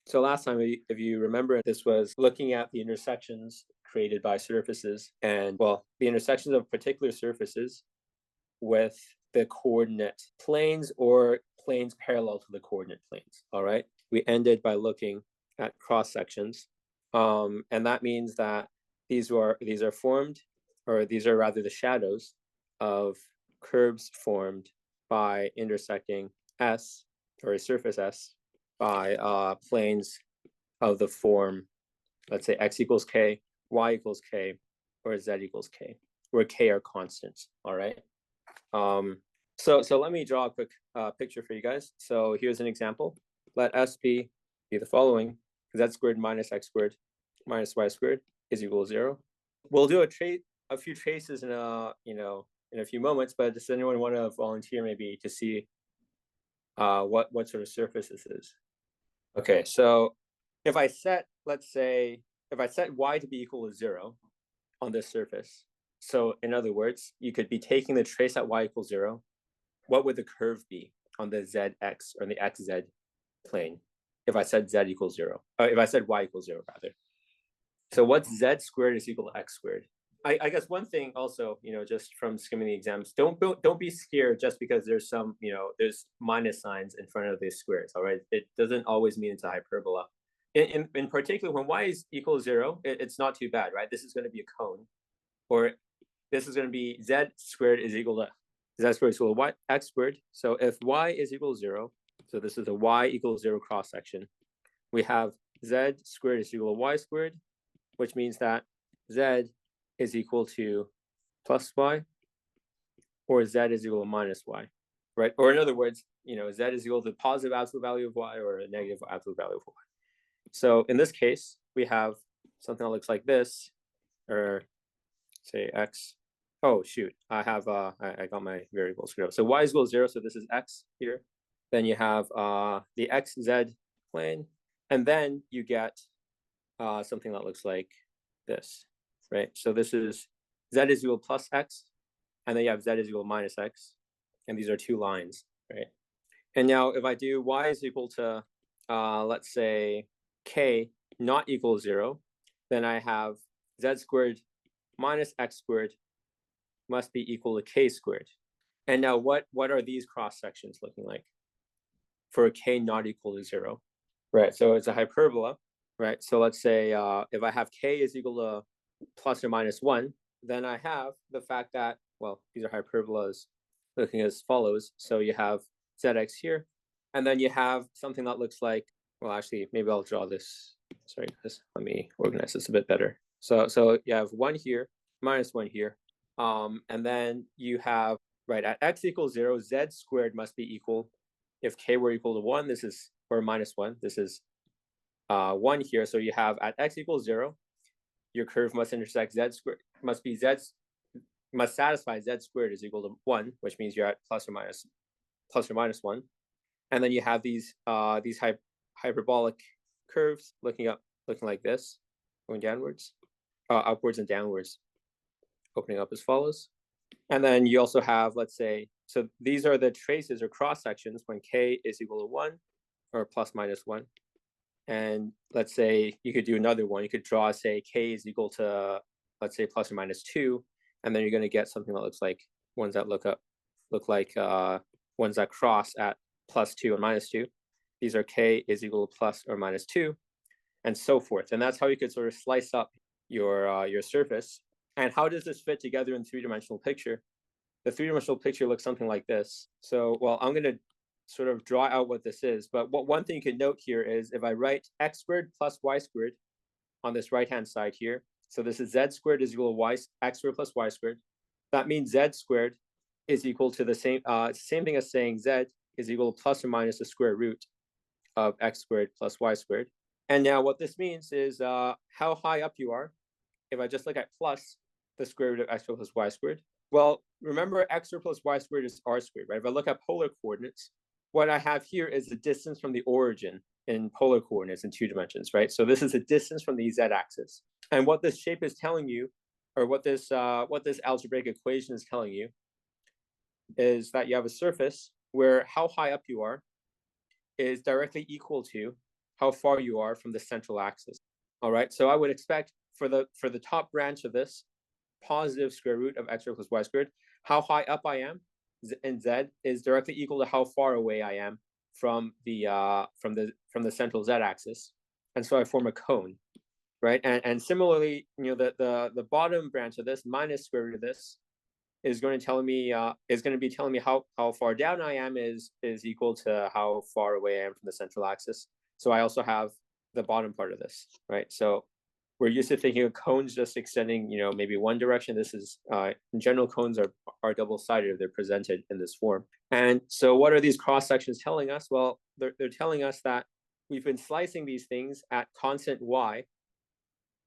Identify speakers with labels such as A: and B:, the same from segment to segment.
A: So last time, if you remember, this was looking at the intersections created by surfaces and, well, the intersections of particular surfaces with the coordinate planes or planes parallel to the coordinate planes. All right. We ended by looking at cross sections. And that means that these are formed, or these are rather the shadows of curves formed by intersecting S, or a surface S, by planes of the form, let's say x equals k, y equals k, or z equals k, where k are constants. All right. So let me draw a quick picture for you guys. So here's an example. Let S be the following: z squared minus x squared minus y squared is equal to 0. We'll do a few traces in a few moments. But does anyone want to volunteer maybe to see what sort of surface this is? Okay, so if I set, let's say, if I set y to be equal to 0 on this surface, so in other words, you could be taking the trace at y equals 0. What would the curve be on the zx, or the xz plane, if I said z equals 0? If I said y equals 0, rather. So what's z squared is equal to x squared? I guess one thing also, just from skimming the exams, don't be scared just because there's some, there's minus signs in front of these squares. All right, it doesn't always mean it's a hyperbola. In particular, when y is equal to 0, it's not too bad, right? This is going to be a cone, or this is going to be z squared is equal to z squared is equal to y, x squared. So if y is equal to 0, so this is a y equals 0 cross section, we have z squared is equal to y squared, which means that z is equal to plus y, or z is equal to minus y, right? Or in other words, z is equal to the positive absolute value of y or a negative absolute value of y. So in this case, we have something that looks like this, or say x. Oh shoot, I have I got my variables screwed up. So y is equal to 0, so this is x here. Then you have the xz plane, and then you get something that looks like this, right? So this is z is equal to plus x, and then you have z is equal to minus x, and these are two lines, right? And now if I do y is equal to, let's say, k not equal to 0, then I have z squared minus x squared must be equal to k squared. And now what are these cross sections looking like for a k not equal to 0? Right, so it's a hyperbola, right? So let's say if I have k is equal to plus or minus 1, then I have the fact that, well, these are hyperbolas looking as follows. So you have zx here, and then you have something that looks like, well, actually, maybe I'll draw this. Sorry, guys, let me organize this a bit better. So you have 1 here, minus 1 here. And then you have, right, at x equals 0, z squared must be equal, if k were equal to 1, this is, or minus 1, this is 1 here. So you have at x equals 0, your curve must intersect z squared, must satisfy z squared is equal to 1, which means you're at plus or minus 1. And then you have these hyperbolic curves looking like this, going downwards, upwards and downwards, opening up as follows. And then you also have, let's say, so these are the traces or cross sections when k is equal to 1 or plus minus 1. And let's say you could do another one. You could draw, say, k is equal to, let's say, plus or minus 2, and then you're going to get something that looks like ones that look like ones that cross at plus 2 and minus 2. These are k is equal to plus or minus 2, and so forth. And that's how you could sort of slice up your surface. And how does this fit together in three-dimensional picture? The three-dimensional picture looks something like this. So, well, I'm going to sort of draw out what this is. But one thing you can note here is if I write x squared plus y squared on this right-hand side here, so this is z squared is equal to x squared plus y squared. That means z squared is equal to the same thing as saying z is equal to plus or minus the square root of x squared plus y squared. And now what this means is how high up you are. If I just look at plus the square root of x squared plus y squared, well, remember x squared plus y squared is r squared, right? If I look at polar coordinates, what I have here is the distance from the origin in polar coordinates in 2 dimensions, right? So this is a distance from the z-axis. And what this shape is telling you, or what this algebraic equation is telling you, is that you have a surface where how high up you are is directly equal to how far you are from the central axis. All right, so I would expect for the top branch of this, positive square root of x squared plus y squared, how high up I am in z is directly equal to how far away I am from the central z axis, and so I form a cone, right? And similarly, the bottom branch of this minus square root of this is going to be telling me how far down I am is equal to how far away I am from the central axis. So I also have the bottom part of this, right? So we're used to thinking of cones just extending, maybe one direction. This is, in general, cones are double-sided if they're presented in this form. And so what are these cross-sections telling us? Well, they're telling us that we've been slicing these things at constant y.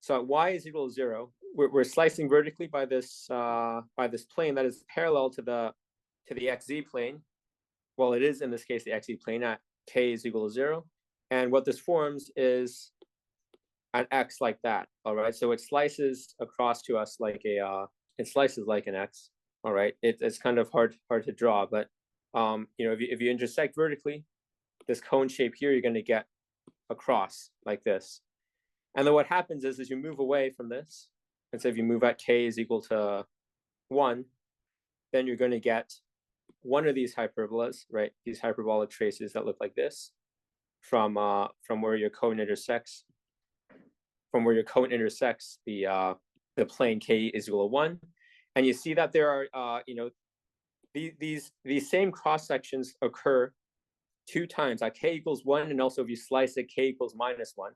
A: So at y is equal to 0, we're slicing vertically by this plane that is parallel to the xz plane. Well, it is in this case the xz plane at k is equal to 0. And what this forms is an x like that. All right, so it slices across to us like it slices like an x. All right, it's kind of hard to draw, but if you intersect vertically, this cone shape here, you're going to get a cross like this. And then what happens is, as you move away from this, and so if you move at k is equal to 1, then you're going to get one of these hyperbolas, right? These hyperbolic traces that look like this from where your cone intersects. From where your cone intersects the plane k is equal to 1, and you see that there are these same cross sections occur 2 times at k equals 1, and also if you slice it, k equals minus 1,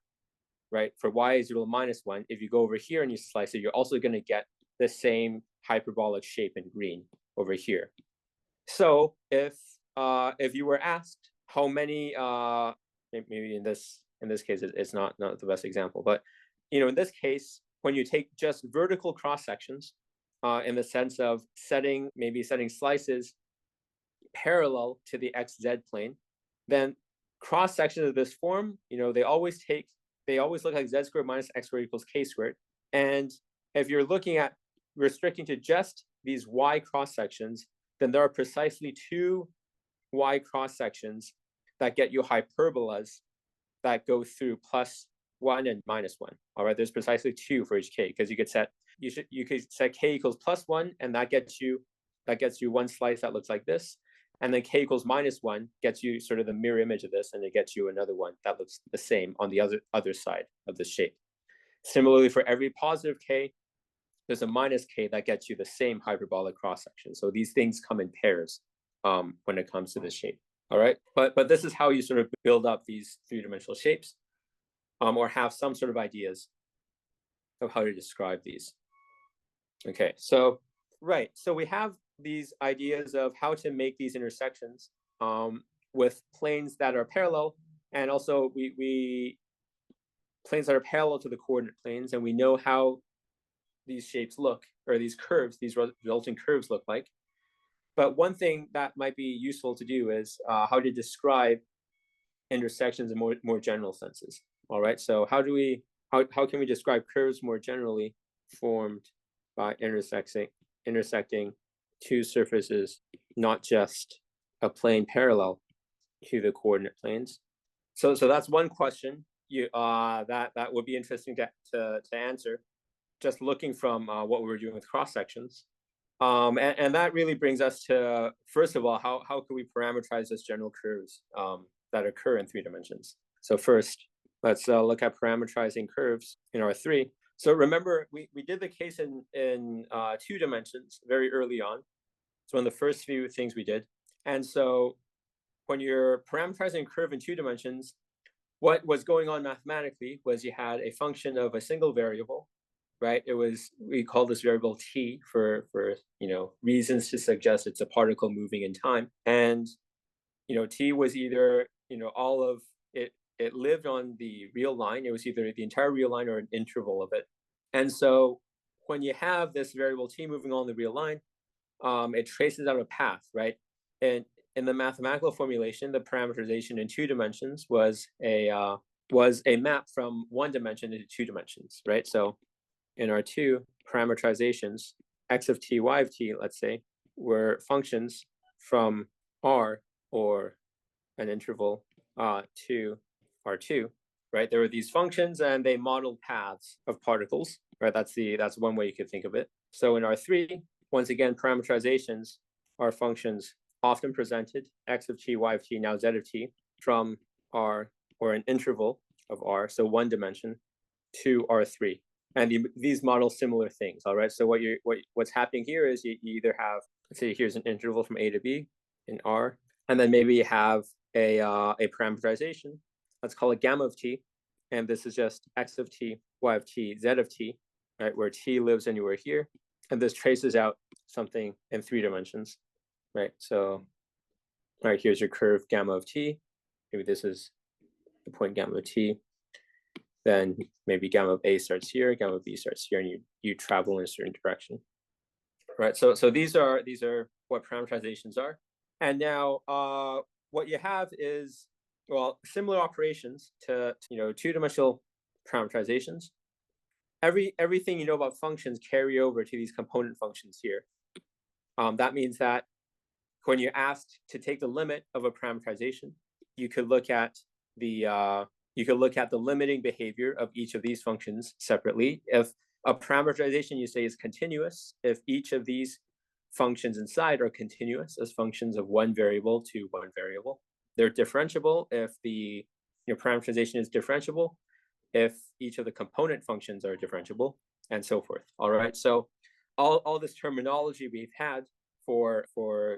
A: right? For y is equal to minus 1, if you go over here and you slice it, you're also going to get the same hyperbolic shape in green over here. So if you were asked how many, maybe in this case it's not the best example, but in this case, when you take just vertical cross sections, in the sense of setting slices parallel to the xz plane, then cross sections of this form, they always look like z squared minus x squared equals k squared. And if you're looking at restricting to just these y cross sections, then there are precisely 2 y cross sections that get you hyperbolas that go through plus 1 and minus 1. All right, there's precisely 2 for each k, because you could set k equals plus 1, and that gets you one slice that looks like this, and then k equals minus 1 gets you sort of the mirror image of this, and it gets you another one that looks the same on the other side of the shape. Similarly, for every positive k, there's a minus k that gets you the same hyperbolic cross section. So these things come in pairs when it comes to this shape. All right, but this is how you sort of build up these 3-dimensional shapes, or have some sort of ideas of how to describe these. Okay, so we have these ideas of how to make these intersections with planes that are parallel, and also we planes that are parallel to the coordinate planes, and we know how these shapes look, or these curves, these resulting curves look like. But one thing that might be useful to do is how to describe intersections in more general senses. All right, so how can we describe curves more generally formed by intersecting 2 surfaces, not just a plane parallel to the coordinate planes? So that's one question that would be interesting to answer, just looking from what we were doing with cross sections. And that really brings us to, first of all, how can we parameterize those general curves that occur in 3 dimensions? So first, let's look at parameterizing curves in R3. So remember, we did the case in 2 dimensions very early on. It's one of the first few things we did. And so when you're parameterizing a curve in 2 dimensions, what was going on mathematically was you had a function of a single variable, right? We call this variable t for reasons to suggest it's a particle moving in time. And t was either all of it. It lived on the real line. It was either the entire real line or an interval of it. And so when you have this variable t moving on the real line, it traces out a path, right? And in the mathematical formulation, the parameterization in 2 dimensions was a map from 1 dimension into 2 dimensions, right? So in our 2 parameterizations, x of t, y of t, let's say, were functions from R, or an interval, to R2. right? There were these functions and they modeled paths of particles, right? That's one way you could think of it. So in R3, once again, parameterizations are functions often presented, x of t, y of t, now z of t, from R, or an interval of R, so one dimension, to R3. And these model similar things, all right? So what's happening here is you either have, let's say here's an interval from A to B in R, and then maybe you have a parameterization. Let's call it gamma of t, and this is just x of t, y of t, z of t, right? Where t lives anywhere here, and this traces out something in 3 dimensions, right? So, all right, here's your curve gamma of t. Maybe this is the point gamma of t. Then maybe gamma of A starts here, gamma of B starts here, and you travel in a certain direction, right? So these are what parameterizations are. And now what you have is, well, similar operations to two-dimensional parameterizations. Everything you know about functions carry over to these component functions here. That means that when you're asked to take the limit of a parameterization, you could look at the limiting behavior of each of these functions separately. If a parameterization you say is continuous, if each of these functions inside are continuous as functions of one variable to one variable, they're differentiable if the parameterization is differentiable, if each of the component functions are differentiable, and so forth. All right. So all this terminology we've had for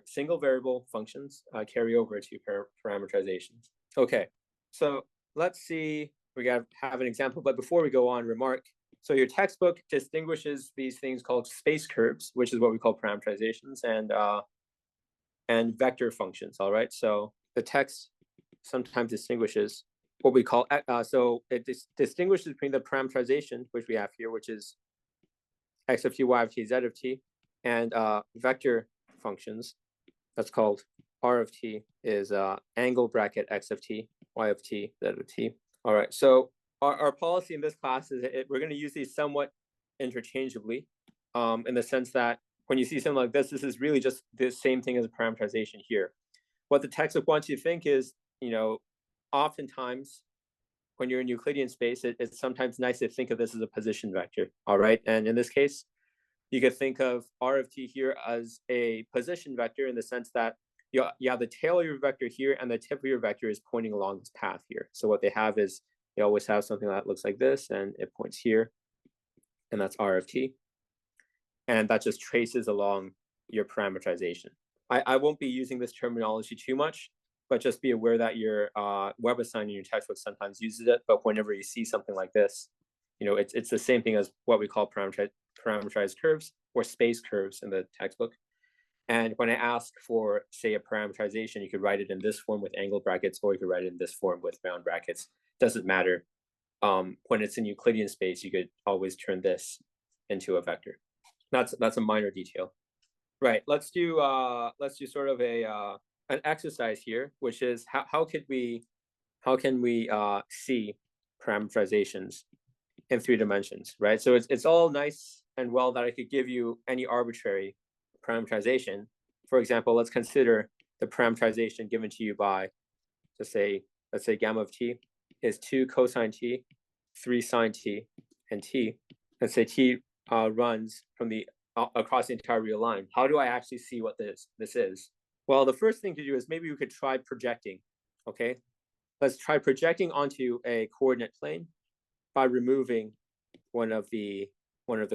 A: single variable functions carry over to parameterizations. Okay. So let's see, have an example, but before we go on, remark. So your textbook distinguishes these things called space curves, which is what we call parameterizations, and vector functions, all right? So the text sometimes distinguishes what we call, so it distinguishes between the parameterization, which we have here, which is x of t, y of t, z of t, and vector functions. That's called r of t is angle bracket x of t, y of t, z of t. All right, so our policy in this class is we're going to use these somewhat interchangeably, in the sense that when you see something like this is really just the same thing as a parameterization here. What the textbook wants you to think is, oftentimes when you're in Euclidean space, it's sometimes nice to think of this as a position vector, all right? And in this case, you could think of r of t here as a position vector in the sense that you have the tail of your vector here and the tip of your vector is pointing along this path here. So what they have is they always have something that looks like this and it points here, and that's r of t. And that just traces along your parameterization. I won't be using this terminology too much, but just be aware that your WebAssign in your textbook sometimes uses it. But whenever you see something like this, it's the same thing as what we call parameterized curves or space curves in the textbook. And when I ask for, say, a parameterization, you could write it in this form with angle brackets, or you could write it in this form with round brackets. Doesn't matter. When it's in Euclidean space, you could always turn this into a vector. That's a minor detail. Right. Let's do sort of an exercise here, which is how can we see parameterizations in 3 dimensions, right? So it's all nice and well that I could give you any arbitrary parameterization. For example, let's consider the parameterization given to you by, let's say gamma of t is 2 cosine t, 3 sine t, and t. Let's say t runs from across the entire real line. How do I actually see what this is? Well, the first thing to do is maybe we could try projecting. Okay, let's try projecting onto a coordinate plane by removing one of the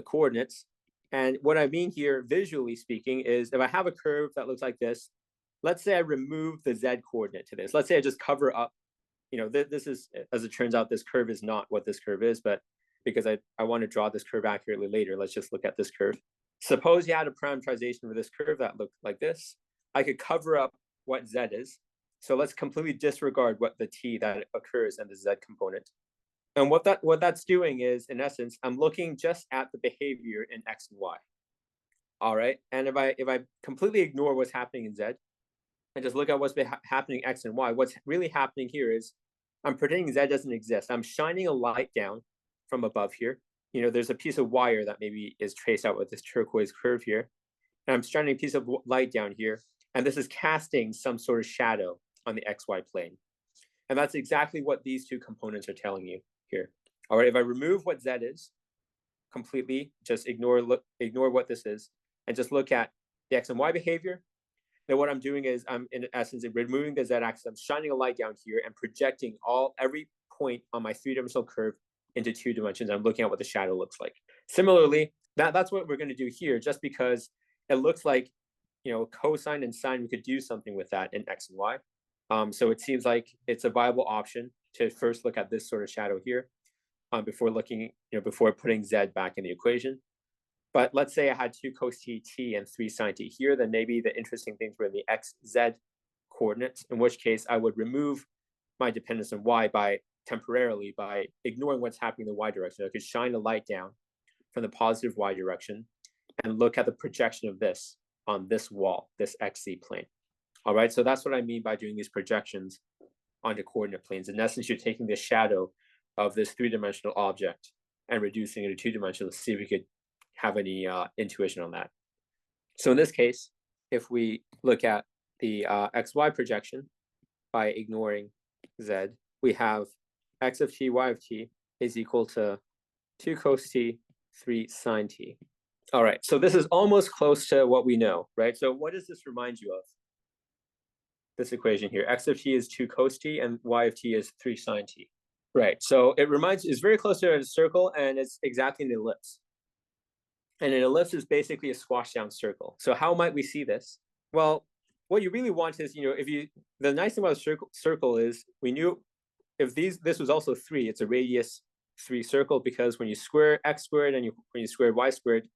A: coordinates. And what I mean here, visually speaking, is if I have a curve that looks like this, let's say I remove the z coordinate to this. Let's say I just cover up, this is, as it turns out, this curve is not what this curve is, but because I want to draw this curve accurately later, let's just look at this curve. Suppose you had a parameterization for this curve that looked like this. I could cover up what z is. So let's completely disregard what the t that occurs in the z component. And what that's doing is, in essence, I'm looking just at the behavior in x and y. All right. And if I completely ignore what's happening in z and just look at what's happening x and y, what's really happening here is I'm pretending z doesn't exist. I'm shining a light down from above here. There's a piece of wire that maybe is traced out with this turquoise curve here. And I'm shining a piece of light down here. And this is casting some sort of shadow on the xy plane. And that's exactly what these two components are telling you here. All right, if I remove what z is completely, just ignore what this is, and just look at the x and y behavior, then what I'm doing is I'm in essence removing the z-axis. I'm shining a light down here and projecting every point on my three-dimensional curve into two dimensions. I'm looking at what the shadow looks like. Similarly, that's what we're going to do here, just because it looks like, cosine and sine, we could do something with that in x and y. So it seems like it's a viable option to first look at this sort of shadow here before putting z back in the equation. But let's say I had 2 cos t and 3 sine t here, then maybe the interesting things were in the x, z coordinates, in which case I would remove my dependence on y temporarily by ignoring what's happening in the y direction. I could shine a light down from the positive y direction and look at the projection of this on this wall, this xz plane. All right, so that's what I mean by doing these projections onto coordinate planes. In essence, you're taking the shadow of this three-dimensional object and reducing it to two-dimensional to see if we could have any intuition on that. So in this case, if we look at the xy projection by ignoring z, we have x of t, y of t is equal to 2 cos t, 3 sine t. All right, so this is almost close to what we know, right? So what does this remind you of? This equation here, x of t is 2 cos t and y of t is 3 sine t. Right, so it's very close to a circle, and it's exactly an ellipse. And an ellipse is basically a squashed down circle. So how might we see this? Well, what you really want is, the nice thing about a circle is we knew if this was also 3, it's a radius 3 circle, because when you square x squared and when you square y squared,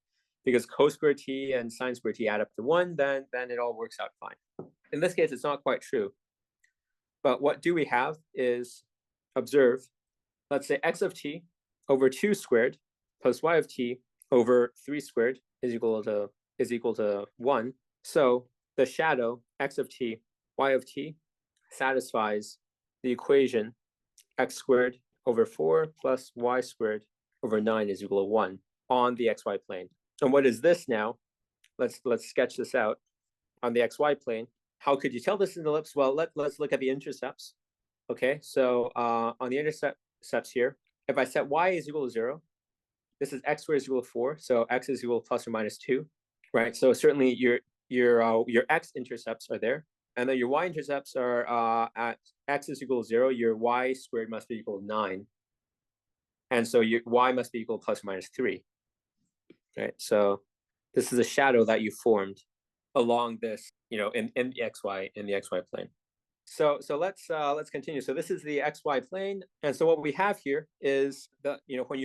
A: because cos squared t and sine squared t add up to 1, then it all works out fine. In this case, it's not quite true. But what do we have is, observe, let's say x of t over 2 squared plus y of t over 3 squared is equal to 1. So the shadow x of t, y of t satisfies the equation x squared over 4 plus y squared over 9 is equal to 1 on the xy plane. And what is this now? Let's sketch this out on the xy plane. How could you tell this is an ellipse? Well, let's look at the intercepts. Okay, so on the intercepts here, if I set y is equal to 0, this is x squared is equal to 4, so x is equal to plus or minus 2, right? So certainly your x intercepts are there, and then your y intercepts are at x is equal to 0, your y squared must be equal to 9, and so your y must be equal to plus or minus 3, right? So this is a shadow that you formed along this, in the xy plane. So let's continue. So this is the xy plane, and so what we have here is when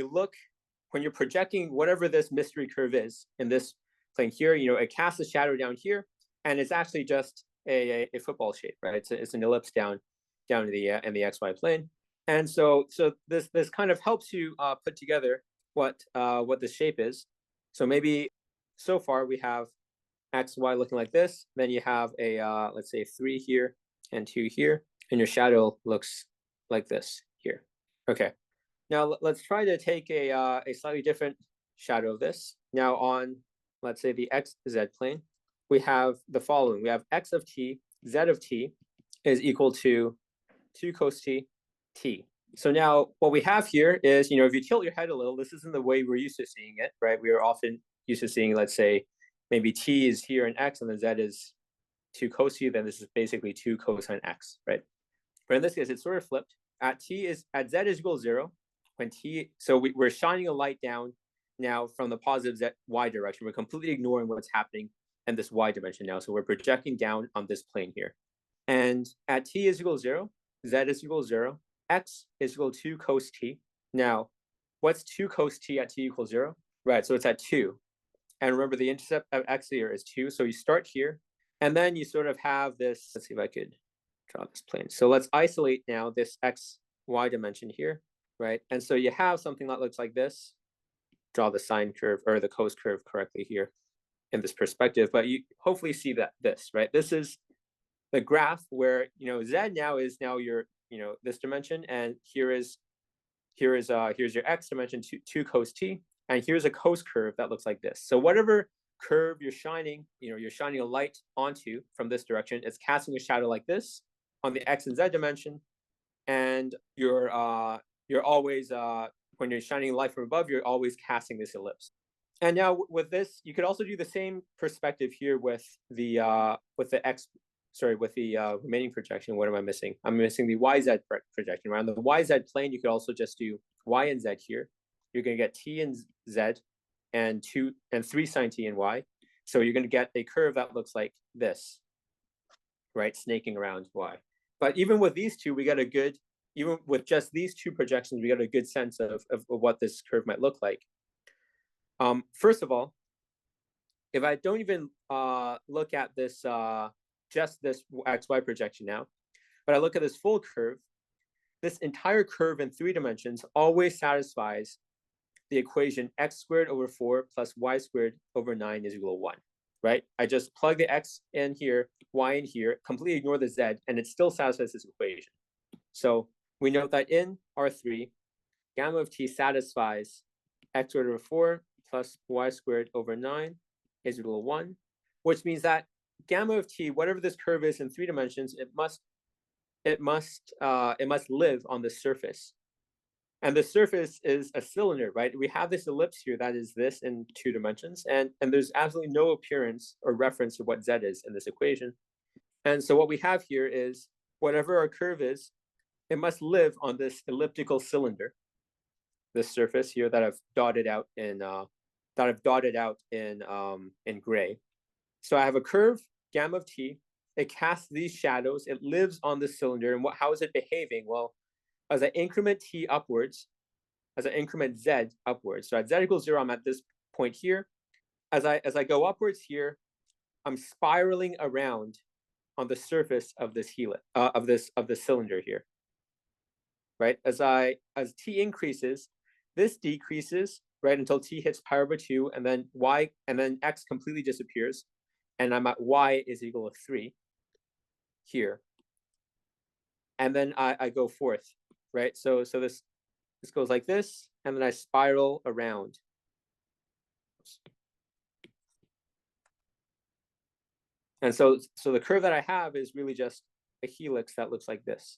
A: you're projecting whatever this mystery curve is in this plane here, it casts a shadow down here, and it's actually just a football shape, right? It's an ellipse down in the xy plane, and so this kind of helps you put together what this shape is. So maybe so far we have x, y looking like this. Then you have a let's say 3 here and 2 here, and your shadow looks like this here. Okay. Now let's try to take a slightly different shadow of this. Now on, let's say, the xz plane, we have the following. We have x of t, z of t is equal to 2 cos t, t. So now what we have here is, if you tilt your head a little, this isn't the way we're used to seeing it, right? We are often used to seeing, let's say, maybe t is here in x and then z is 2 cos t, then this is basically 2 cosine x, right? But in this case, it's sort of flipped. At z is equal to 0, when t, so we're shining a light down now from the positive z, y direction. We're completely ignoring what's happening in this y dimension now. So we're projecting down on this plane here. And at t is equal to 0, z is equal to 0, x is equal to 2 cos t. Now, what's 2 cos t at t equals 0? Right, so it's at 2. And remember, the intercept of x here is 2. So you start here, and then you sort of have this. Let's see if I could draw this plane. So let's isolate now this x, y dimension here, right? And so you have something that looks like this. Draw the sine curve or the cos curve correctly here in this perspective, but you hopefully see this, right? This is the graph where, z now is your, this dimension, and here's your x dimension, 2 cos t, and here's a cos curve that looks like this. So whatever curve you're shining, you're shining a light onto from this direction, it's casting a shadow like this on the x and z dimension, and you're always when you're shining light from above, you're always casting this ellipse. And now with this, you could also do the same perspective here with the remaining projection. What am I missing? I'm missing the YZ projection. Right? On the YZ plane, you could also just do Y and Z here. You're going to get T and Z and 3 sine T and Y. So you're going to get a curve that looks like this, right? Snaking around Y. But even with these two, even with just these two projections, we got a good sense of what this curve might look like. First of all, if I don't even look at this, just this XY projection now, but I look at this full curve, this entire curve in 3 dimensions always satisfies the equation x squared over 4 plus y squared over 9 is equal to 1, right? I just plug the x in here, y in here, completely ignore the z, and it still satisfies this equation. So we note that in R3, gamma of t satisfies x squared over 4 plus y squared over 9 is equal to 1, which means that gamma of t, whatever this curve is in 3 dimensions, it must live on the surface. And the surface is a cylinder, right? We have this ellipse here that is this in 2 dimensions, and there's absolutely no appearance or reference to what z is in this equation. And so what we have here is whatever our curve is, it must live on this elliptical cylinder, this surface here that I've dotted out in gray. So I have a curve, gamma of t. It casts these shadows. It lives on the cylinder. And how is it behaving? Well, as I increment t upwards, as I increment z upwards, so at z equals 0, I'm at this point here. As I go upwards here, I'm spiraling around on the surface of this helix of the cylinder here. Right? As t increases, this decreases, right, until t hits pi over 2, and then x completely disappears, and I'm at y is equal to 3 here. And then I go forth, right? So this goes like this, and then I spiral around. And so the curve that I have is really just a helix that looks like this.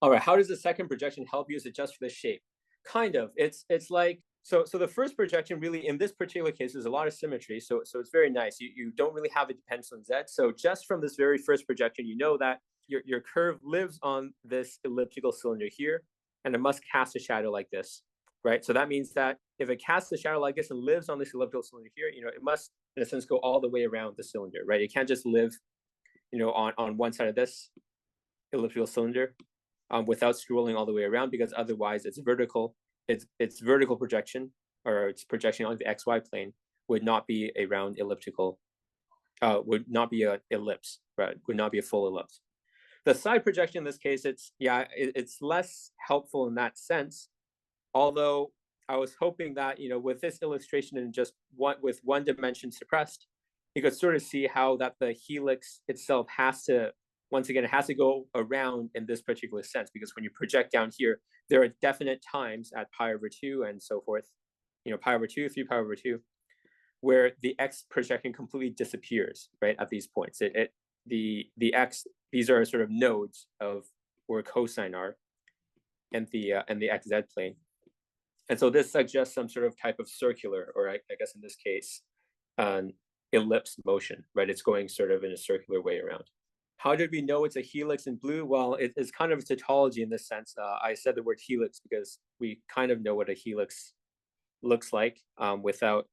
A: All right, how does the second projection help you as adjust for the shape? Kind of. It's like, so the first projection really, in this particular case, there's a lot of symmetry. So it's very nice. You don't really have a dependence on z. So just from this very first projection, you know that your curve lives on this elliptical cylinder here, and it must cast a shadow like this, right? So that means that if it casts a shadow like this and lives on this elliptical cylinder here, it must, in a sense, go all the way around the cylinder, right? It can't just live, on one side of this elliptical cylinder without scrolling all the way around, because otherwise its vertical projection, or its projection onto the xy plane, would not be a round elliptical, would not be an ellipse, right? Would not be a full ellipse. The side projection in this case, it's less helpful in that sense, although I was hoping that, with this illustration and just with one dimension suppressed, you could sort of see how that the helix itself has to, once again, it has to go around in this particular sense, because when you project down here, there are definite times at pi over 2 and so forth, pi over 2, 3 pi over 2, where the x projection completely disappears, right, at these points. The x, these are sort of nodes of where cosine are, and the xz plane. And so this suggests some sort of type of circular, or I guess in this case, an ellipse motion, right? It's going sort of in a circular way around. How did we know it's a helix in blue? Well, it's kind of a tautology in this sense. I said the word helix because we kind of know what a helix looks like without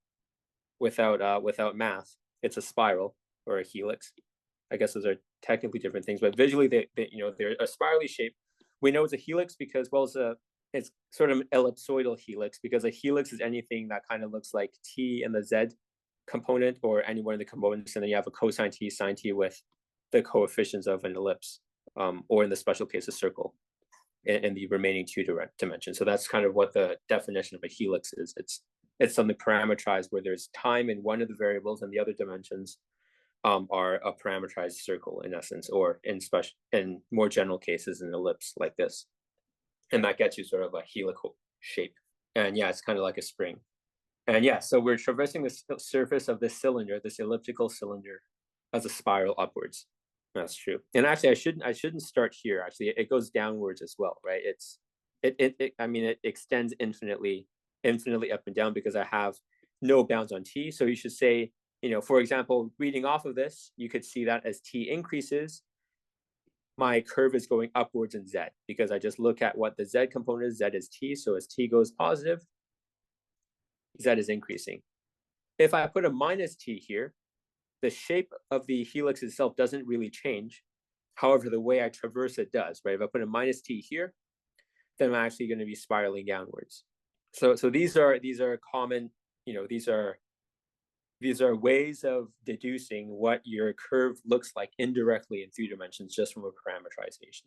A: math. It's a spiral or a helix. I guess those are technically different things, but visually they're a spirally shape. We know it's a helix because, well, it's sort of an ellipsoidal helix, because a helix is anything that kind of looks like t in the z component, or any one of the components, and then you have a cosine t, sine t with the coefficients of an ellipse, or in the special case, a circle in the remaining 2 dimensions. So that's kind of what the definition of a helix is. It's something parametrized where there's time in one of the variables, and the other dimensions are a parametrized circle in essence, or in more general cases, an ellipse like this. And that gets you sort of a helical shape. And yeah, it's kind of like a spring. And yeah, so we're traversing the surface of this cylinder, this elliptical cylinder, as a spiral upwards. That's true. And actually, I shouldn't start here. Actually, it goes downwards as well, right? I mean, it extends infinitely up and down because I have no bounds on t. So you should say, for example, reading off of this, you could see that as t increases, my curve is going upwards in z because I just look at what the z component is. Z is t. So as t goes positive, z is increasing. If I put a minus t here, the shape of the helix itself doesn't really change. However, the way I traverse it does, right? If I put a minus t here, then I'm actually going to be spiraling downwards. So these are common, these are ways of deducing what your curve looks like indirectly in 3 dimensions just from a parametrization.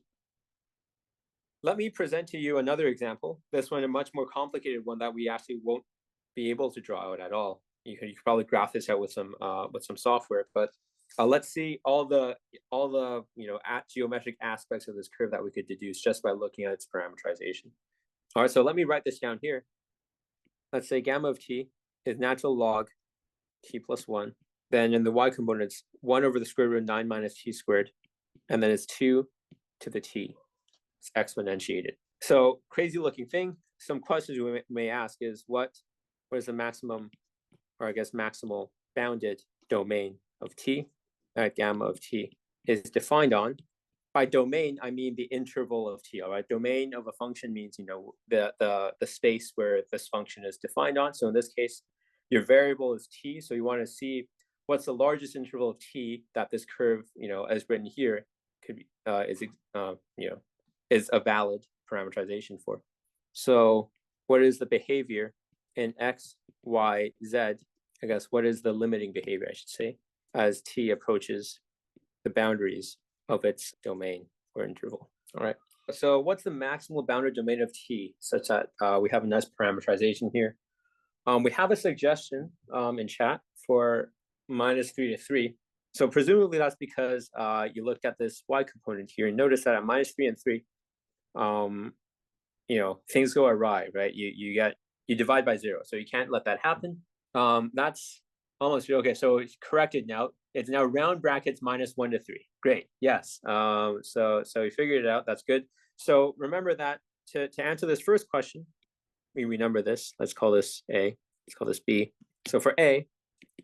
A: Let me present to you another example. This one, a much more complicated one that we actually won't be able to draw out at all. You could probably graph this out with some software, but let's see all the geometric aspects of this curve that we could deduce just by looking at its parametrization. All right, so let me write this down here. Let's say gamma of t is natural log t plus 1. Then in the y component, it's 1 over the square root of 9 minus t squared, and then it's 2 to the t. It's exponentiated. So crazy looking thing. Some questions we may ask is what is the maximum, or I guess maximal bounded domain of t at gamma of t is defined on. By domain, I mean the interval of t. All right, domain of a function means the space where this function is defined on. So in this case, your variable is t. So you want to see what's the largest interval of t that this curve, as written here, could be is a valid parameterization for. So what is the behavior in x, y, z? I guess what is the limiting behavior, I should say, as t approaches the boundaries of its domain or interval. All right. So what's the maximal bounded domain of t such that we have a nice parameterization here? We have a suggestion in chat for -3 to 3. So presumably that's because you looked at this y component here and notice that at -3 and 3, things go awry, right? You divide by 0, so you can't let that happen. That's almost okay. So it's corrected now. It's now round brackets -1 to 3. Great. Yes. So we figured it out. That's good. So remember that to answer this first question, we renumber this. Let's call this A. Let's call this B. So for A,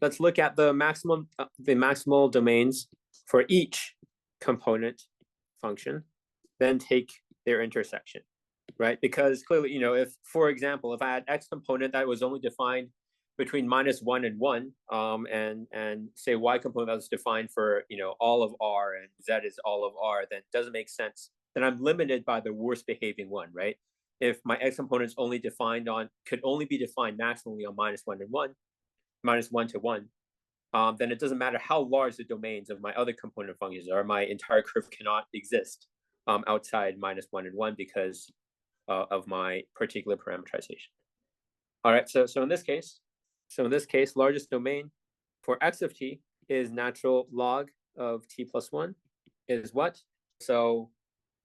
A: let's look at the maximal domains for each component function, then take their intersection, right? Because clearly, if, for example, if I had x component that was only defined between -1 and 1, and say y component that was defined for all of R and z is all of R, then it doesn't make sense. Then I'm limited by the worst behaving one, right? If my x components could only be defined maximally on -1 and 1, -1 to 1, then it doesn't matter how large the domains of my other component functions are. My entire curve cannot exist outside -1 and 1 because of my particular parameterization. All right, so in this case, largest domain for x of t is natural log of t plus 1 is what? So,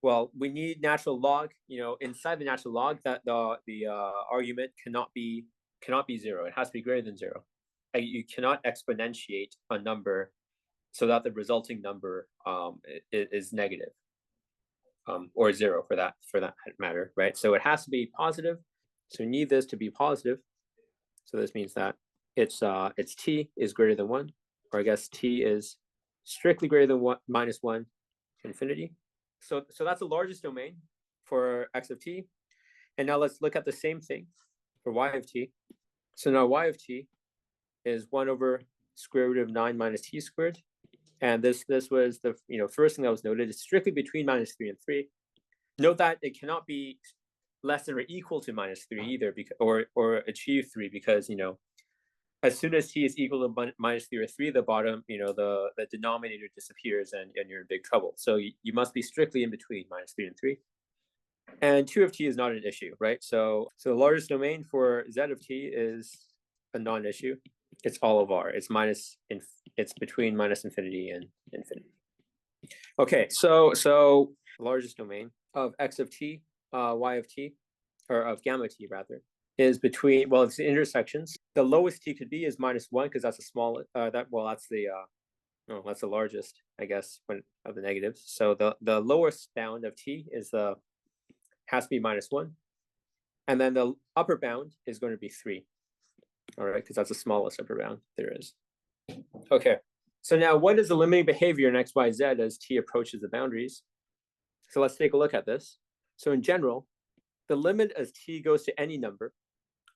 A: well, we need natural log, inside the natural log that the argument cannot be 0. It has to be greater than 0. You cannot exponentiate a number so that the resulting number is negative, or 0 for that matter, right? So it has to be positive. So we need this to be positive. So this means that its t is greater than 1, or I guess t is strictly greater than -1 to infinity. So that's the largest domain for x of t. And now let's look at the same thing for y of t. So now y of t is 1 over square root of 9 minus t squared. And this was the first thing that was noted. It's strictly between -3 and 3. Note that it cannot be less than or equal to -3 either, because or achieve 3, because as soon as t is equal to -3 or 3, the bottom, the denominator disappears and you're in big trouble. So you must be strictly in between -3 and 3. And 2 of t is not an issue, right? So the largest domain for z of t is a non-issue. It's all of R. It's between -infinity and infinity. Okay, so largest domain of x of t, y of t, or of gamma t rather, is between, well, it's the intersections. The lowest t could be is -1 because that's the smallest. That's the largest. I guess, when of the negatives. So the lowest bound of t is has to be -1, and then the upper bound is going to be 3. All right, because that's the smallest upper bound there is. Okay, so now what is the limiting behavior in x, y, z as t approaches the boundaries? So let's take a look at this. So in general, the limit as t goes to any number,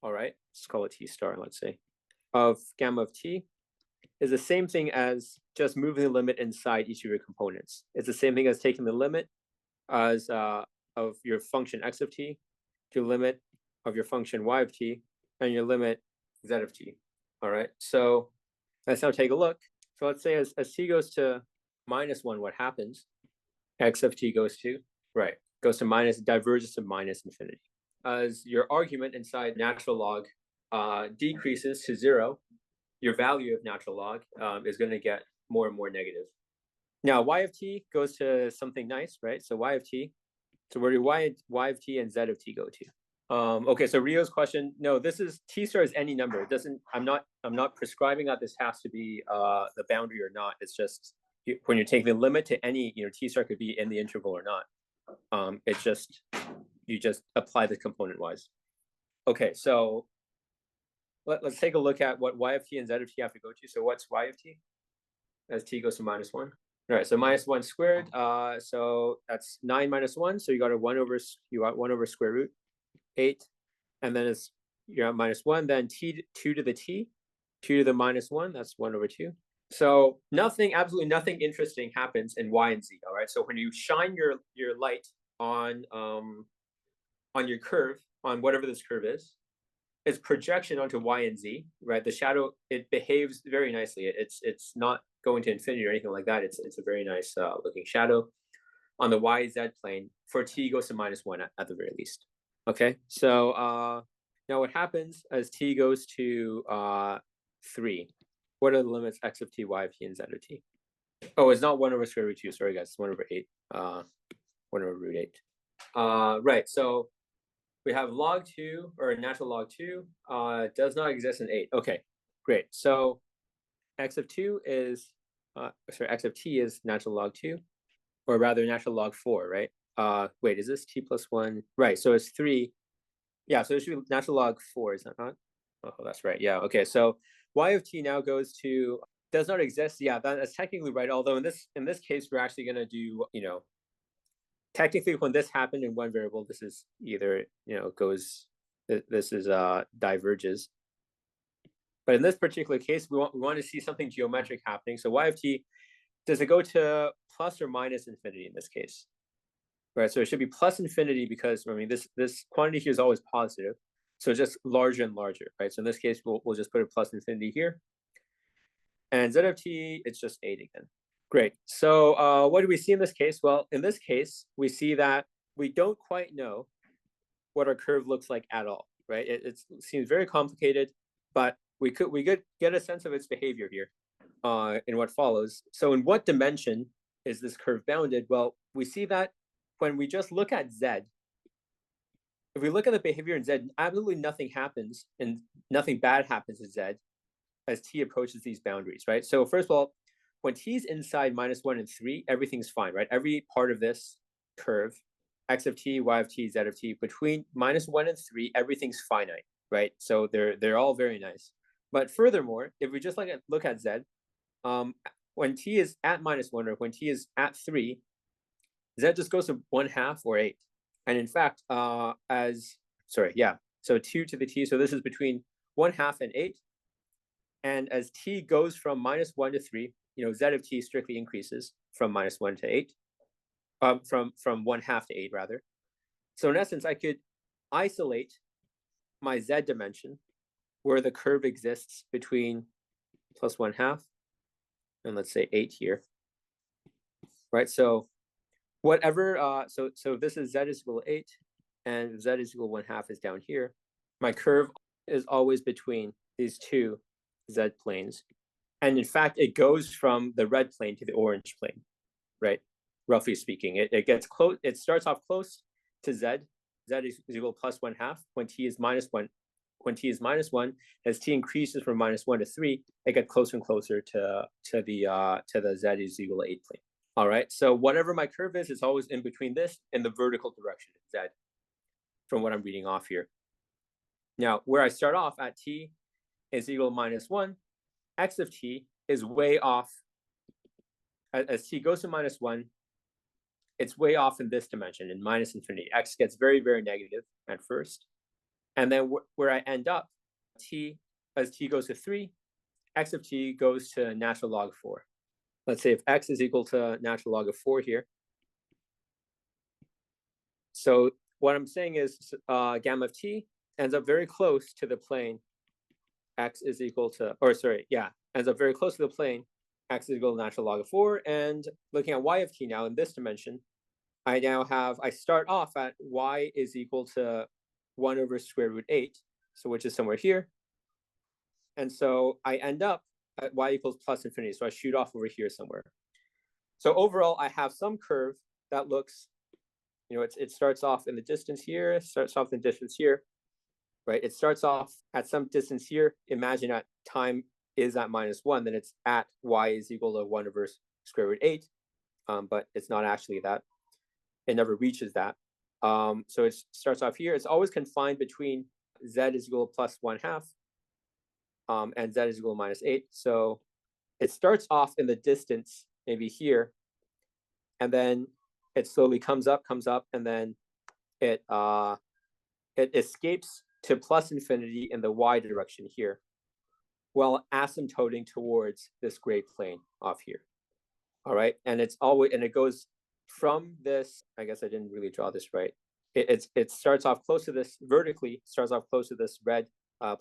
A: all right, let's call it t star, let's say, of gamma of t is the same thing as just moving the limit inside each of your components. It's the same thing as taking the limit as of your function x of t, your limit of your function y of t, and your limit z of t. All right, so let's now take a look. So let's say as t goes to -1, what happens? X of t goes to, right, goes to minus, diverges to minus infinity. As your argument inside natural log decreases to 0, your value of natural log is going to get more and more negative. Now, y of t goes to something nice, right? So y of t, so where do y of t and z of t go to? Okay, so Rio's question, no, this is t star is any number. It doesn't, I'm not prescribing that this has to be the boundary or not. It's just when you're taking the limit to any, t star could be in the interval or not. It's just, you just apply the component wise. Okay, so let's take a look at what y of t and z of t have to go to. So what's y of t as t goes to -1? All right, so -1 squared. So that's 9 minus 1. So you got 1 over square root 8, and then it's you're at -1. Then t 2 to the t, 2 to the -1. That's 1 over 2. So absolutely nothing interesting happens in y and z. All right. So when you shine your light on your curve, on whatever this curve is, its projection onto y and z, right? The shadow, it behaves very nicely. It's not going to infinity or anything like that. It's a very nice looking shadow on the y-z plane for t goes to -1 at the very least. Okay, so now what happens as t goes to 3? What are the limits x of t, y of t, and z of t? Oh, it's not 1 over square root 2. Sorry, guys, it's 1 over 8. 1 over root 8. Right, so we have log 2, or natural log 2, does not exist in 8. Okay, great. So x of 2 is, x of t is natural log 2, or rather natural log 4, right? Wait, is this t plus 1? Right, so it's 3. Yeah, so it should be natural log 4, is that not? Oh, that's right. Yeah, okay. So y of t now goes to, does not exist. Yeah, that's technically right. Although in this case, we're actually going to do, technically when this happened in one variable, this is either, this is diverges. But in this particular case, we want to see something geometric happening. So y of t, does it go to plus or minus infinity in this case? Right, so it should be plus infinity because, I mean, this quantity here is always positive. So it's just larger and larger, right? So in this case, we'll just put a plus infinity here. And z of t, it's just 8 again. Great. So what do we see in this case? Well, in this case, we see that we don't quite know what our curve looks like at all, right? It seems very complicated, but we could get a sense of its behavior here in what follows. So in what dimension is this curve bounded? Well, we see that when we just look at z, if we look at the behavior in z, absolutely nothing happens and nothing bad happens to z as t approaches these boundaries, right? So first of all, when t is inside -1 and 3, everything's fine, right? Every part of this curve, x of t, y of t, z of t, between -1 and 3, everything's finite, right? So they're all very nice. But furthermore, if we just look at z, when t is at -1 or when t is at 3, z just goes to 1/2 or 8. And in fact, so 2 to the t, so this is between 1/2 and 8. And as t goes from -1 to 3, z of t strictly increases from -1 to 8, from 1/2 to 8 rather. So in essence, I could isolate my z dimension where the curve exists between plus 1/2 and let's say 8 here, right? So whatever, so this is z is equal to 8 and z is equal to 1/2 is down here. My curve is always between these two z planes. And in fact, it goes from the red plane to the orange plane, right? Roughly speaking, it gets close. It starts off close to z. Z is equal to plus 1/2 when t is -1 when t is -1, as t increases from -1 to 3, it gets closer and closer to the z is equal to 8 plane. All right, so whatever my curve is, it's always in between this and the vertical direction, z, from what I'm reading off here. Now, where I start off at t is equal to -1, x of t is way off. As t goes to -1, it's way off in this dimension, in minus infinity. X gets very, very negative at first. And then where I end up, as t goes to 3, x of t goes to natural log 4. Let's say if x is equal to natural log of 4 here. So what I'm saying is gamma of t ends up very close to the plane x is equal to, ends up very close to the plane x is equal to natural log of 4. And looking at y of t now in this dimension, I start off at y is equal to 1 over square root 8, so which is somewhere here. And so I end up at y equals plus infinity, so I shoot off over here somewhere. So overall, I have some curve that looks, it starts off in the distance here, starts off in the distance here, right? It starts off at some distance here. Imagine at time is at -1, then it's at y is equal to 1 over square root 8, but it's not actually that. It never reaches that. So it starts off here. It's always confined between z is equal to plus 1/2 and z is equal to -8. So it starts off in the distance, maybe here, and then it slowly comes up, and then it escapes to plus infinity in the y direction here, while asymptoting towards this gray plane off here. All right, and it goes from this. I guess I didn't really draw this right. It starts off close to this vertically, starts off close to this red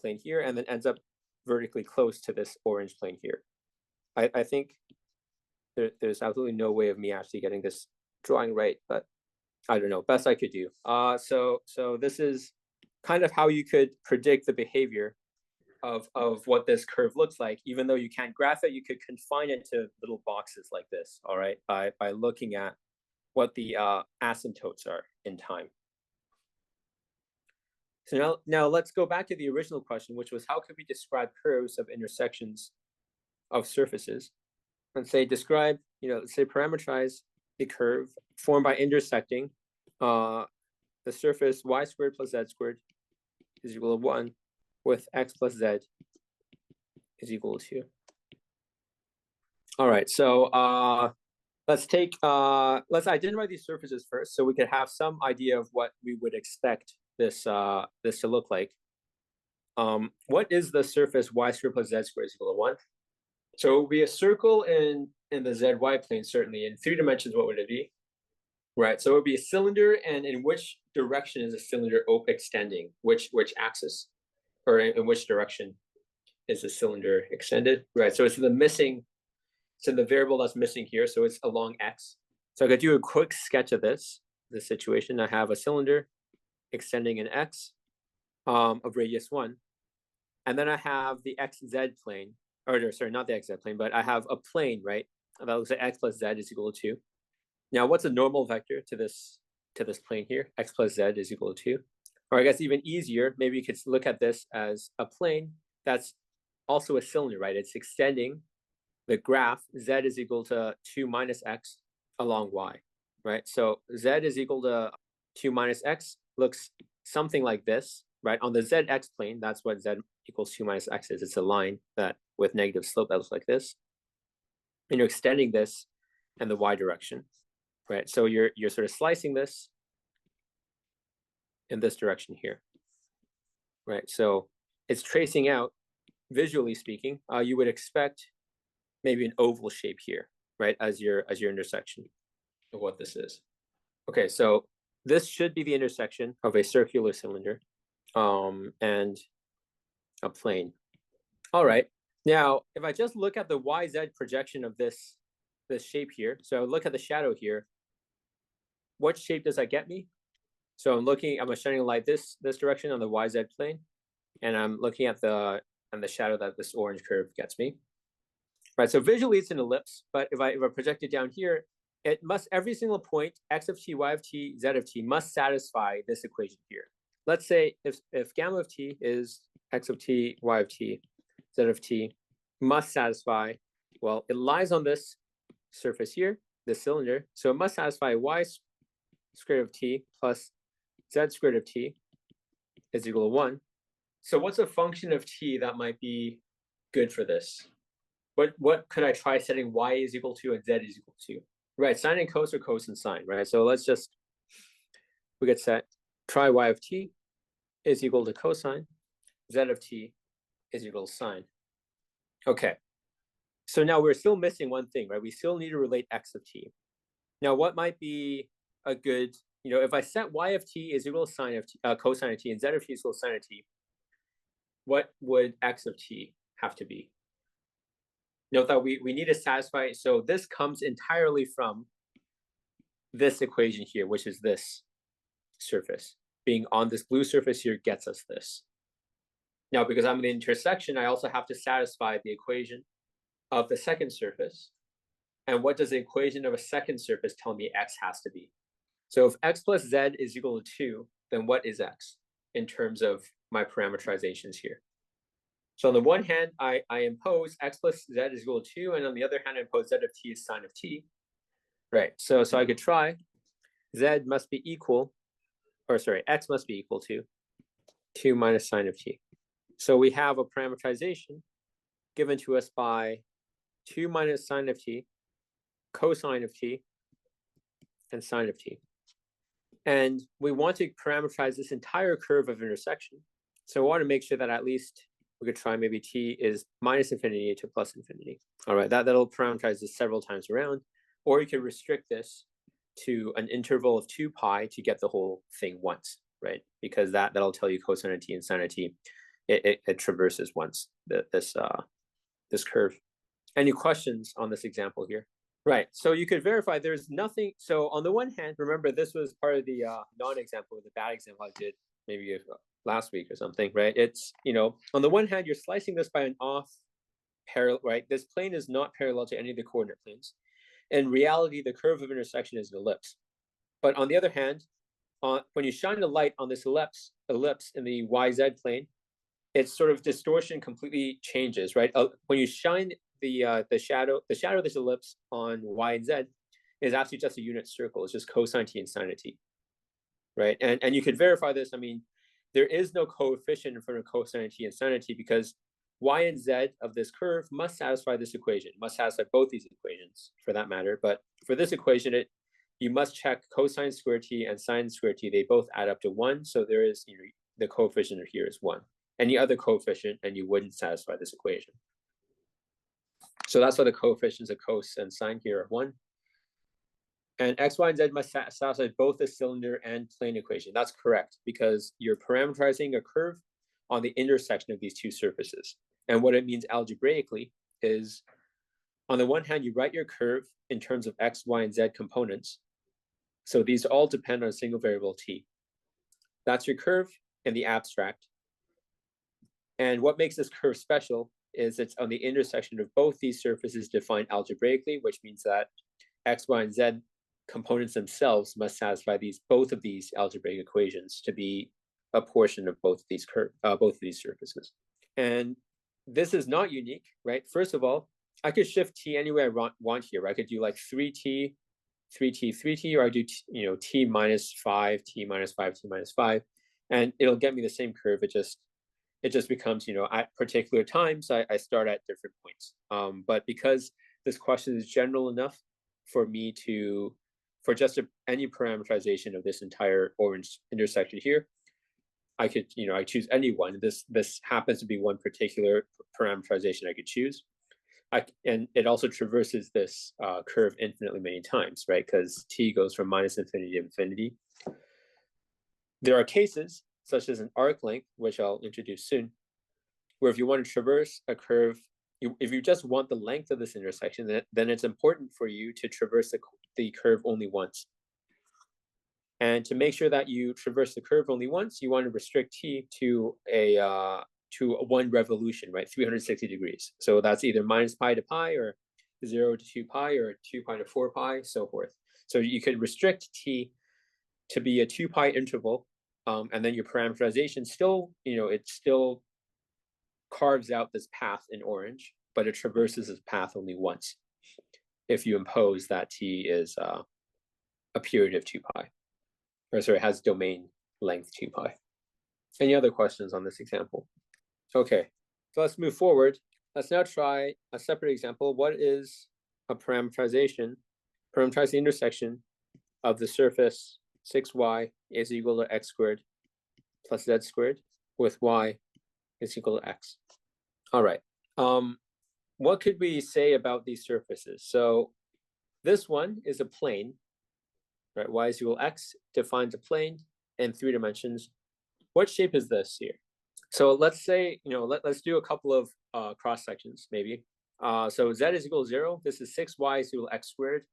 A: plane here, and then ends up vertically close to this orange plane here. I think there's absolutely no way of me actually getting this drawing right, but I don't know, best I could do. So this is kind of how you could predict the behavior of what this curve looks like. Even though you can't graph it, you could confine it to little boxes like this, all right, by looking at what the asymptotes are in time. So now let's go back to the original question, which was how could we describe curves of intersections of surfaces? And say describe, let's say parameterize a curve formed by intersecting the surface y squared plus z squared is equal to 1 with x plus z is equal to 2. All right, so let's identify these surfaces first, so we could have some idea of what we would expect this to look like. What is the surface y squared plus z squared is equal to 1? So it would be a circle in the zy plane, certainly. In 3 dimensions, what would it be? Right, so it would be a cylinder, and in which direction is the cylinder extending? Which axis? Or in which direction is the cylinder extended? Right, so it's in the variable that's missing here, so it's along x. So I could do a quick sketch of this situation. I have a cylinder extending in x of radius 1, and then I have the xz plane, or sorry, not the xz plane, but I have a plane, right? That looks like x plus z is equal to 2. Now, what's a normal vector to this plane here? X plus z is equal to 2. Or I guess even easier, maybe you could look at this as a plane that's also a cylinder, right? It's extending the graph z is equal to 2 minus x along y, right? So z is equal to 2 minus x looks something like this, right? On the zx plane, that's what z equals 2 minus x is. It's a line that with negative slope that looks like this. And you're extending this in the y direction, right? So you're sort of slicing this in this direction here, right? So it's tracing out, visually speaking, you would expect maybe an oval shape here, right? As your intersection of what this is. Okay, so this should be the intersection of a circular cylinder and a plane. All right, now if I just look at the YZ projection of this shape here, so look at the shadow here, what shape does that get me? So I'm shining a light this direction on the YZ plane, and I'm looking at the shadow that this orange curve gets me. Right, so visually it's an ellipse, but if I project it down here, it must, every single point, x of t, y of t, z of t, must satisfy this equation here. Let's say if gamma of t is x of t, y of t, z of t must satisfy, well, it lies on this surface here, this cylinder, so it must satisfy y squared root of t plus z squared root of t is equal to 1. So what's a function of t that might be good for this? What could I try setting y is equal to and z is equal to? Right, sine and cos or cos and sine, right? So let's just, we could set try y of t is equal to cosine, z of t is equal to sine. Okay, so now we're still missing one thing, right? We still need to relate x of t. Now, what might be a good, if I set y of t is equal to sine of t, cosine of t, and z of t is equal to sine of t, what would x of t have to be? Note that we need to satisfy, so this comes entirely from this equation here, which is this surface. Being on this blue surface here gets us this. Now, because I'm in the intersection, I also have to satisfy the equation of the second surface. And what does the equation of a second surface tell me x has to be? So if x plus z is equal to 2, then what is x in terms of my parametrizations here? So on the one hand, I impose x plus z is equal to 2, and on the other hand, I impose z of t is sine of t. Right, so I could try z must be equal, or sorry, x must be equal to 2 minus sine of t. So we have a parametrization given to us by 2 minus sine of t, cosine of t, and sine of t. And we want to parameterize this entire curve of intersection. So we want to make sure that at least we could try maybe t is minus infinity to plus infinity. All right, that'll parameterize this several times around. Or you could restrict this to an interval of 2 pi to get the whole thing once, right? Because that'll tell you cosine of t and sine of t. It traverses once this curve. Any questions on this example here? Right, so you could verify there's nothing. So on the one hand, remember this was part of the non-example, the bad example I did maybe last week or something, right? It's, on the one hand, you're slicing this by an off parallel, right? This plane is not parallel to any of the coordinate planes. In reality, the curve of intersection is an ellipse. But on the other hand, when you shine a light on this ellipse in the YZ plane, its sort of distortion completely changes, right? When you shine the shadow of this ellipse on y and z is actually just a unit circle. It's just cosine t and sine of t, right? And you could verify this. I mean, there is no coefficient in front of cosine t and sine of t because y and z of this curve must satisfy this equation, must satisfy both these equations for that matter. But for this equation, you must check cosine squared t and sine squared t. They both add up to 1. So there is, the coefficient here is 1. Any other coefficient, and you wouldn't satisfy this equation. So that's why the coefficients of cos and sine here are 1. And x, y, and z must satisfy both the cylinder and plane equation. That's correct, because you're parameterizing a curve on the intersection of these two surfaces. And what it means algebraically is, on the one hand, you write your curve in terms of x, y, and z components. So these all depend on a single variable t. That's your curve in the abstract. And what makes this curve special is it's on the intersection of both these surfaces defined algebraically, which means that x, y, and z components themselves must satisfy both of these algebraic equations to be a portion of both of these surfaces. And this is not unique, right? First of all, I could shift t any way I want here. I could do like 3t, 3t, 3t, or I do t minus 5, t minus 5, t minus 5, and it'll get me the same curve. It just becomes, at particular times, I start at different points. But because this question is general enough for me for just any parameterization of this entire orange intersection here, I could, I choose any one. This happens to be one particular parameterization I could choose. And it also traverses this curve infinitely many times, right? Because t goes from minus infinity to infinity. There are cases, such as an arc length, which I'll introduce soon, where if you want to traverse a curve, if you just want the length of this intersection, then it's important for you to traverse the curve only once. And to make sure that you traverse the curve only once, you want to restrict t to a one revolution, right? 360 degrees. So that's either minus pi to pi, or 0 to 2 pi, or 2 pi to 4 pi, so forth. So you could restrict t to be a 2 pi interval, and then your parameterization still, it's still carves out this path in orange, but it traverses this path only once if you impose that t is a period of 2 pi, or sorry, it has domain length 2 pi. Any other questions on this example? Okay, so let's move forward. Let's now try a separate example. What is a parameterization? Parameterize the intersection of the surface 6y is equal to x squared plus z squared with y is equal to x. All right. What could we say about these surfaces? So this one is a plane, right? Y is equal to x defines a plane in 3 dimensions. What shape is this here? So let's say, let's do a couple of cross sections maybe. So z is equal to 0. This is 6y is equal to x squared.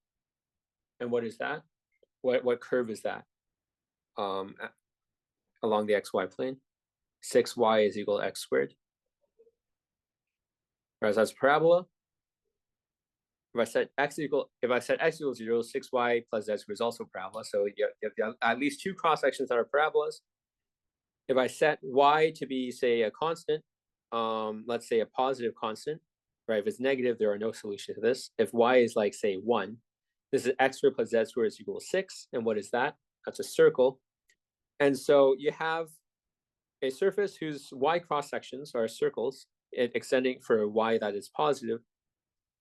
A: And what is that? What curve is that along the xy plane? 6y is equal to x squared. Right, so that's a parabola. If I set x equals 0, 6y plus z squared is also a parabola. So you have at least 2 cross sections that are parabolas. If I set y to be, say, a constant, let's say a positive constant, right? If it's negative, there are no solutions to this. If y is like, say, 1, this is x squared plus z squared is equal to 6. And what is that? That's a circle. And so you have a surface whose y cross sections are circles, extending for y that is positive.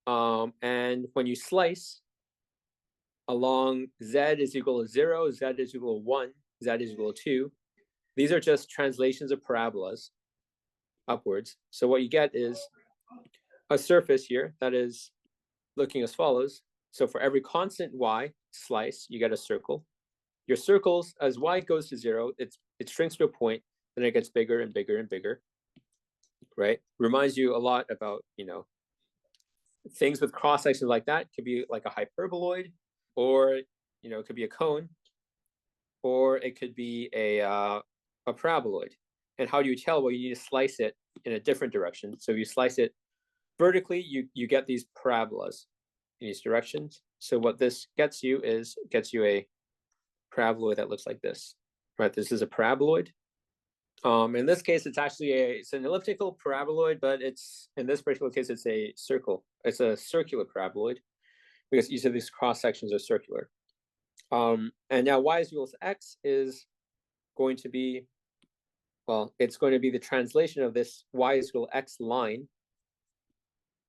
A: And when you slice along z is equal to 0, z is equal to 1, z is equal to 2, these are just translations of parabolas upwards. So what you get is a surface here that is looking as follows. So for every constant y slice, you get a circle. Your circles, as y goes to 0, it shrinks to a point, then it gets bigger and bigger and bigger, right? Reminds you a lot about, things with cross sections like that. Could be like a hyperboloid, or it could be a cone, or it could be a paraboloid. And how do you tell? Well, you need to slice it in a different direction. So if you slice it vertically, you get these parabolas in these directions. So what this gets you a paraboloid that looks like this, right? This is a paraboloid. In this case, it's actually it's an elliptical paraboloid, but in this particular case, it's a circle. It's a circular paraboloid because each of these cross sections are circular. And now y is equal to x is going to be, well, it's going to be the translation of this y is equal to x line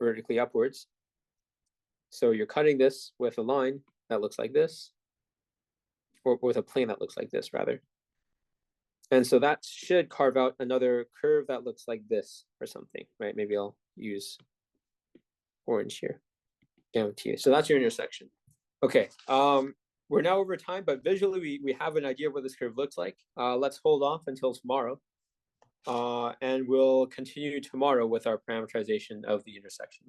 A: vertically upwards. So you're cutting this with a line that looks like this, or with a plane that looks like this, rather. And so that should carve out another curve that looks like this or something, right? Maybe I'll use orange here. Guarantee you. So that's your intersection. Okay. We're now over time, but visually we have an idea of what this curve looks like. Let's hold off until tomorrow. And we'll continue tomorrow with our parameterization of the intersection.